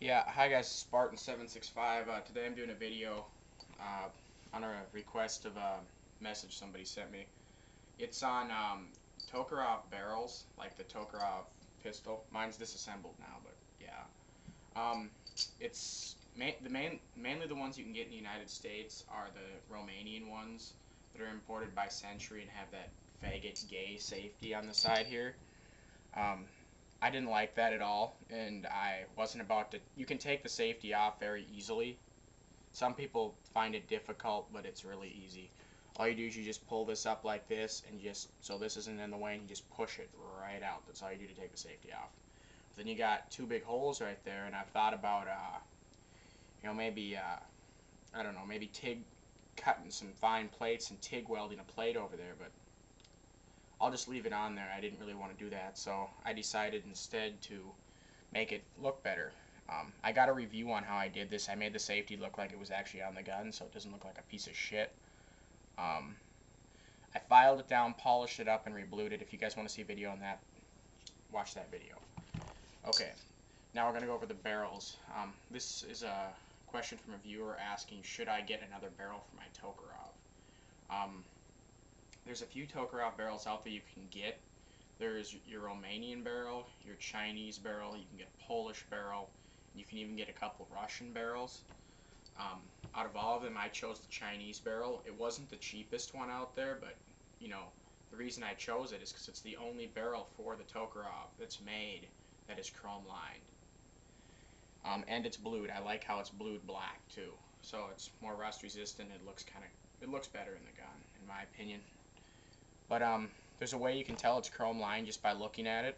Yeah, hi guys, Spartan765. Today I'm doing a video on a request of a message somebody sent me. It's on Tokarov barrels, like the Tokarov pistol. Mine's disassembled now, but yeah. It's mainly the ones you can get in the United States are the Romanian ones that are imported by Century and have that faggot gay safety on the side here. Um, I didn't like that at all, and I wasn't about to. You can take the safety off very easily. Some people find it difficult, but it's really easy. All you do is you just pull this up like this, and so this isn't in the way, and you just push it right out. That's all you do to take the safety off. But then you got two big holes right there, and I've thought about, maybe, I don't know, maybe TIG cutting some fine plates and TIG welding a plate over there, but I'll just leave it on there. I didn't really want to do that, so I decided instead to make it look better. I got a review on how I did this. I made the safety look like it was actually on the gun, so it doesn't look like a piece of shit. I filed it down, polished it up, and reblued it. If you guys want to see a video on that, watch that video. Okay, now we're going to go over the barrels. This is a question from a viewer asking, should I get another barrel for my Tokarev? There's a few Tokarev barrels out there you can get. There's your Romanian barrel, your Chinese barrel, you can get a Polish barrel, and you can even get a couple Russian barrels. Out of all of them, I chose the Chinese barrel. It wasn't the cheapest one out there, but the reason I chose it is because it's the only barrel for the Tokarev that's made that is chrome lined. And it's blued. I like how it's blued black too, so it's more rust resistant. It looks better in the gun, in my opinion. But there's a way you can tell it's chrome lined just by looking at it.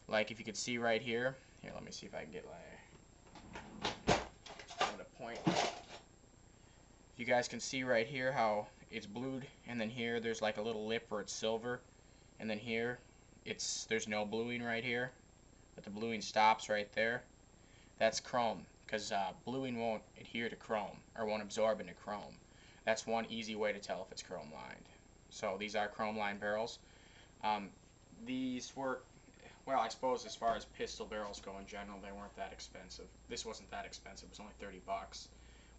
Like if you could see right here. Here, let me see if I can get a point. If you guys can see right here how it's blued, and then here there's like a little lip where it's silver, and then here there's no bluing right here, but the bluing stops right there. That's chrome, because bluing won't adhere to chrome, or won't absorb into chrome. That's one easy way to tell if it's chrome lined. So these are chrome lined barrels. These were, well, I suppose as far as pistol barrels go in general, they weren't that expensive. This wasn't that expensive. It was only 30 bucks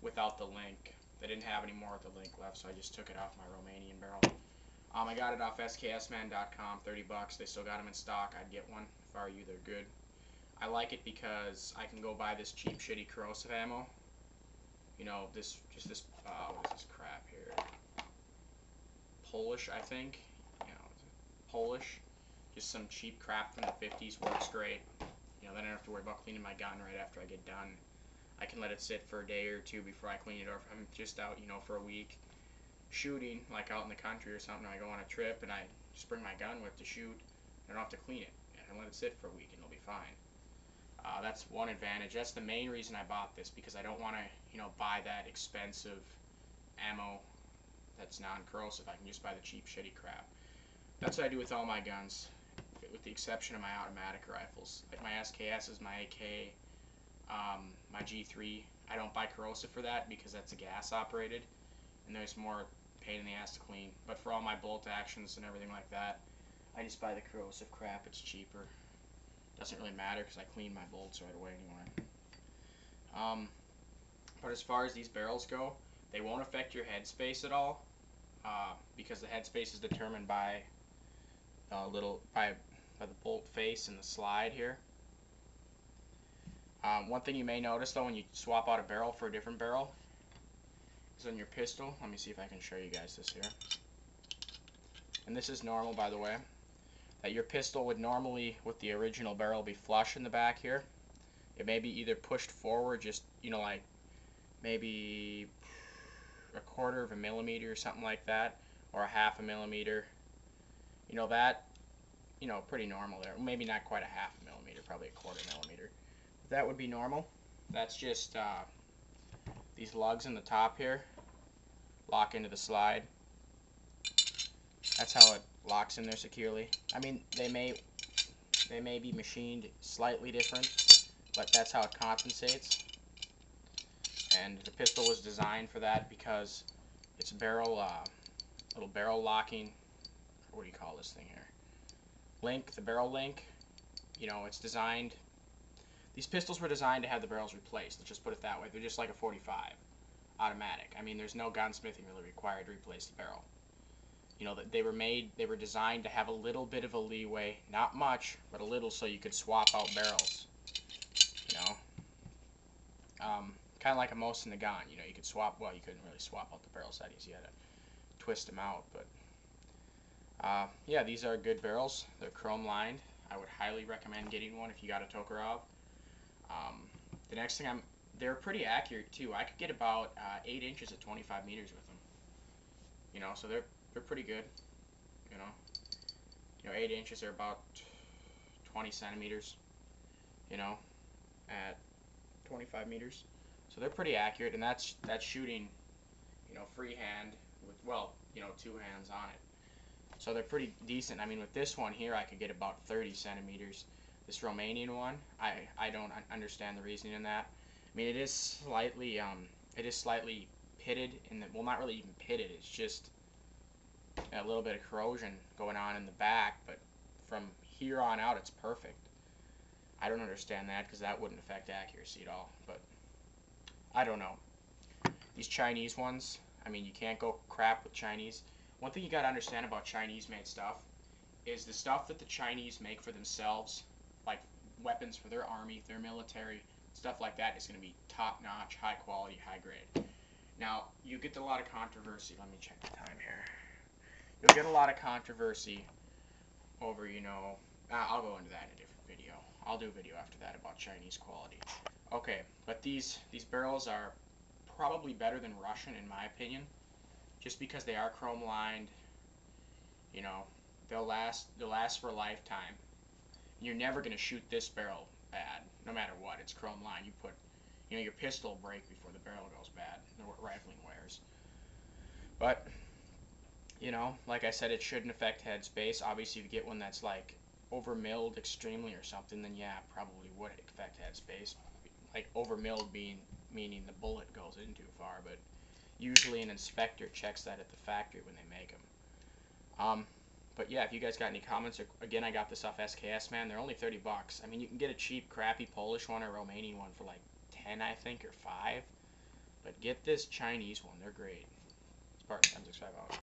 without the link. They didn't have any more of the link left, so I just took it off my Romanian barrel. I got it off sksman.com, 30 bucks. They still got them in stock. I'd get one. If I were you, they're good. I like it because I can go buy this cheap, shitty corrosive ammo. What is this crap here? Polish, I think. Polish. Just some cheap crap from the 50s. Works great. Then I don't have to worry about cleaning my gun right after I get done. I can let it sit for a day or two before I clean it, or if I'm just out, for a week shooting, like out in the country or something. I go on a trip and I just bring my gun with to shoot. I don't have to clean it. I can let it sit for a week and it'll be fine. That's one advantage. That's the main reason I bought this, because I don't want to, buy that expensive ammo that's non-corrosive. I can just buy the cheap, shitty crap. That's what I do with all my guns, with the exception of my automatic rifles. Like my SKSs, my AK, my G3. I don't buy corrosive for that because that's a gas operated, and there's more pain in the ass to clean. But for all my bolt actions and everything like that, I just buy the corrosive crap. It's cheaper. Doesn't really matter because I clean my bolts right away anyway. But as far as these barrels go, they won't affect your headspace at all, because the headspace is determined by the bolt face and the slide here. One thing you may notice though when you swap out a barrel for a different barrel is on your pistol. Let me see if I can show you guys this here. And this is normal, by the way. That your pistol would normally, with the original barrel, be flush in the back here. It may be either pushed forward, just, like maybe a 1/4 of a millimeter or something like that, or a 1/2 a millimeter. Pretty normal there. Maybe not quite a 1/2 millimeter, probably a 1/4 millimeter. That would be normal. That's just these lugs in the top here lock into the slide. That's how it locks in there securely. I mean, they may be machined slightly different, but that's how it compensates. And the pistol was designed for that because it's little barrel locking. What do you call this thing here? Link, the barrel link. It's designed. These pistols were designed to have the barrels replaced. Let's just put it that way. They're just like a 45 automatic. I mean, there's no gunsmithing really required to replace the barrel. You know, that they were designed to have a little bit of a leeway, not much, but a little, so you could swap out barrels. You know, kind of like a most in the gun. You know, you could swap. Well, you couldn't really swap out the barrel settings. You had to twist them out. But yeah, these are good barrels. They're chrome lined. I would highly recommend getting one if you got a Tokarev. The next thing they're pretty accurate too. I could get about 8 inches at 25 meters with them. You know, so they're pretty good. You know, 8 inches are about 20 centimeters. You know, at 25 meters. So they're pretty accurate, and that's shooting, you know, freehand with, well, you know, 2 hands on it. So they're pretty decent. I mean, with this one here, I could get about 30 centimeters. This Romanian one, I don't understand the reasoning in that. I mean, it is slightly pitted in the, well, not really even pitted. It's just a little bit of corrosion going on in the back, but from here on out, it's perfect. I don't understand that because that wouldn't affect accuracy at all. But I don't know. These Chinese ones, I mean, you can't go crap with Chinese. One thing you got to understand about Chinese-made stuff is the stuff that the Chinese make for themselves, like weapons for their army, their military, stuff like that, is going to be top-notch, high-quality, high-grade. Now, you get a lot of controversy. Let me check the time here. You'll get a lot of controversy over, you know, I'll go into that in a different video. I'll do a video after that about Chinese quality. Okay, but these barrels are probably better than Russian in my opinion, just because they are chrome lined. You know, they'll last for a lifetime. You're never going to shoot this barrel bad, no matter what. It's chrome lined. You put, you know, your pistol will break before the barrel goes bad. The rifling wears. But, you know, like I said, it shouldn't affect headspace. Obviously, if you get one that's like over milled extremely or something, then yeah, probably would affect headspace. Like over milled meaning the bullet goes in too far, but usually an inspector checks that at the factory when they make them. But yeah, if you guys got any comments, or, again, I got this off SKS, man. They're only 30 bucks. I mean, you can get a cheap, crappy Polish one or Romanian one for like 10, I think, or 5. But get this Chinese one. They're great. Spartan 1065 out.